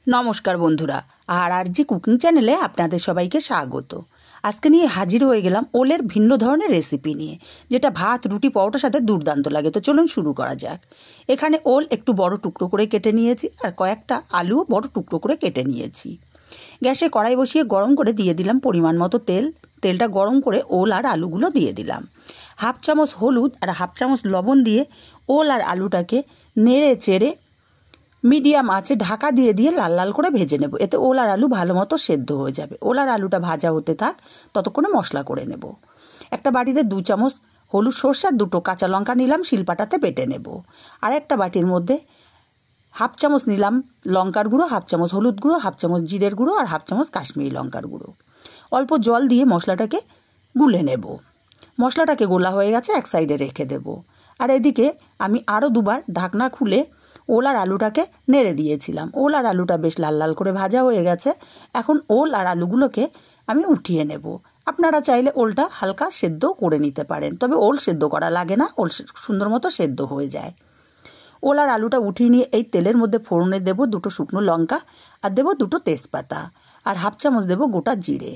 নমস্কার বন্ধুরা, আর জি কুকিং চ্যানেলে আপনাদের সবাইকে স্বাগত। আজকে নিয়ে হাজির হয়ে গেলাম ওলের ভিন্ন ধরনের রেসিপি নিয়ে, যেটা ভাত, রুটি, পরোটার সাথে দুর্দান্ত লাগে। তো চলুন শুরু করা যাক। এখানে ওল একটু বড় টুকরো করে কেটে নিয়েছি, আর কয়েকটা আলুও বড় টুকরো করে কেটে নিয়েছি। গ্যাসে কড়াই বসিয়ে গরম করে দিয়ে দিলাম পরিমাণ মতো তেল। তেলটা গরম করে ওল আর আলুগুলো দিয়ে দিলাম। হাফ চামচ হলুদ আর হাফ চামচ লবণ দিয়ে ওল আর আলুটাকে নেড়ে চেড়ে মিডিয়াম আঁচে ঢাকা দিয়ে দিয়ে লাল লাল করে ভেজে নেব। এতে ওল আর আলু ভালো মতো সেদ্ধ হয়ে যাবে। ওল আর আলুটা ভাজা হতে থাক, ততক্ষণে মশলা করে নেব। একটা বাটিতে 2 চামচ হলুদ সর্ষে আর 2টো কাঁচা লঙ্কা নিলাম, শিলপাটাতে বেটে নেব। আর একটা বাটির মধ্যে হাফ চামচ নিলাম লঙ্কার গুঁড়ো, হাফ চামচ হলুদ গুঁড়ো, হাফ চামচ জিরের গুঁড়ো আর হাফ চামচ কাশ্মীরি লঙ্কার গুঁড়ো। অল্প জল দিয়ে মশলাটাকে গুলে নেব। মশলাটাকে গোলা হয়ে গেছে, এক সাইডে রেখে দেব। আর এদিকে আমি আরও দুবার ঢাকনা খুলে ওল আর আলুটাকে নেড়ে দিয়েছিলাম। ওল আর আলুটা বেশ লাল লাল করে ভাজা হয়ে গেছে। এখন ওল আর আলুগুলোকে আমি উঠিয়ে নেব। আপনারা চাইলে ওলটা হালকা সেদ্ধ করে নিতে পারেন, তবে ওল সেদ্ধ করা লাগে না, ওল সুন্দর মতো সেদ্ধ হয়ে যায়। ওল আর আলুটা উঠিয়ে নিয়ে এই তেলের মধ্যে ফোড়নে দেব 2টো শুকনো লঙ্কা, আর দেব 2টো তেজপাতা, আর হাফ চামচ দেব গোটা জিরে।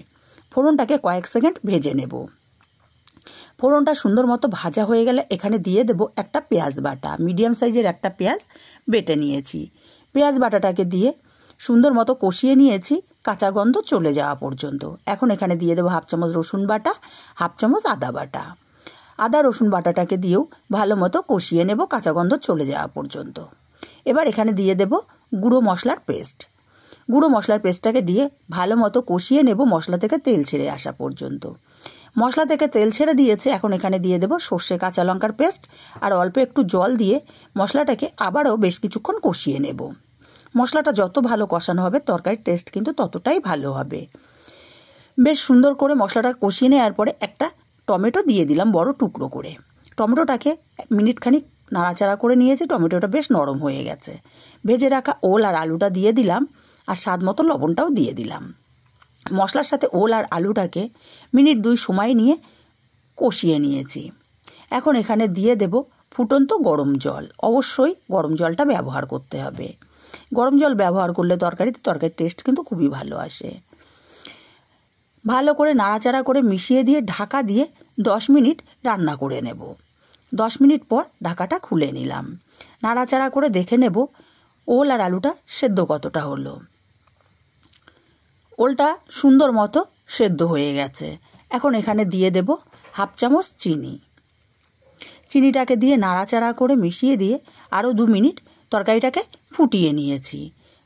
ফোড়নটাকে কয়েক সেকেন্ড ভেজে নেব। ফোড়নটা সুন্দর মতো ভাজা হয়ে গেলে এখানে দিয়ে দেব একটা পেঁয়াজ বাটা। মিডিয়াম সাইজের একটা পেঁয়াজ বেটে নিয়েছি। পেঁয়াজ বাটাটাকে দিয়ে সুন্দর মতো কষিয়ে নিয়েছি কাঁচা গন্ধ চলে যাওয়া পর্যন্ত। এখন এখানে দিয়ে দেবো হাফ চামচ রসুন বাটা, হাফ চামচ আদা বাটা। আদা রসুন বাটাটাকে দিয়েও ভালো মতো কষিয়ে নেব কাঁচা গন্ধ চলে যাওয়া পর্যন্ত। এবার এখানে দিয়ে দেব গুঁড়ো মশলার পেস্ট। গুঁড়ো মশলার পেস্টটাকে দিয়ে ভালো মতো কষিয়ে নেব মশলা থেকে তেল ছেড়ে আসা পর্যন্ত। মশলা থেকে তেল ছেড়ে দিয়েছে, এখন এখানে দিয়ে দেব সর্ষে কাঁচা লঙ্কার পেস্ট, আর অল্প একটু জল দিয়ে মশলাটাকে আবারও বেশ কিছুক্ষণ কষিয়ে নেব। মশলাটা যত ভালো কষানো হবে তরকারির টেস্ট কিন্তু ততটাই ভালো হবে। বেশ সুন্দর করে মশলাটা কষিয়ে নেওয়ার পরে একটা টমেটো দিয়ে দিলাম বড় টুকরো করে। টমেটোটাকে মিনিটখানিক নাড়াচাড়া করে নিয়েছি। টমেটোটা বেশ নরম হয়ে গেছে। ভেজে রাখা ওল আর আলুটা দিয়ে দিলাম, আর স্বাদ মতো লবণটাও দিয়ে দিলাম। মশলার সাথে ওল আর আলুটাকে মিনিট 2 সময় নিয়ে কষিয়ে নিয়েছি। এখন এখানে দিয়ে দেব ফুটন্ত গরম জল। অবশ্যই গরম জলটা ব্যবহার করতে হবে। গরম জল ব্যবহার করলে তরকারির টেস্ট কিন্তু খুবই ভালো আসে। ভালো করে নাড়াচাড়া করে মিশিয়ে দিয়ে ঢাকা দিয়ে 10 মিনিট রান্না করে নেব। 10 মিনিট পর ঢাকাটা খুলে নিলাম। নাড়াচাড়া করে দেখে নেব ওল আর আলুটা সেদ্ধ কতটা হলো। ওলটা সুন্দর মতো সেদ্ধ হয়ে গেছে। এখন এখানে দিয়ে দেব হাফ চামচ চিনি। চিনিটাকে দিয়ে নাড়াচাড়া করে মিশিয়ে দিয়ে আরও 2 মিনিট তরকারিটাকে ফুটিয়ে নিয়েছি।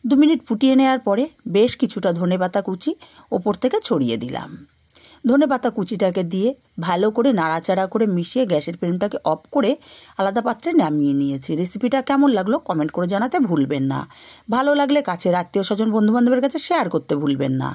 2 মিনিট ফুটিয়ে নেওয়ার পরে বেশ কিছুটা ধনেপাতা কুচি ওপর থেকে ছড়িয়ে দিলাম। ধনেপাতা কুচিটাকে দিয়ে ভালো করে নাড়াচাড়া করে মিশিয়ে গ্যাসের ফ্লেমটাকে অফ করে আলাদা পাত্রে নামিয়ে নিয়েছি। রেসিপিটা কেমন লাগলো কমেন্ট করে জানাতে ভুলবেন না। ভালো লাগলে কাছের আত্মীয় স্বজন বন্ধুবান্ধবের কাছে শেয়ার করতে ভুলবেন না।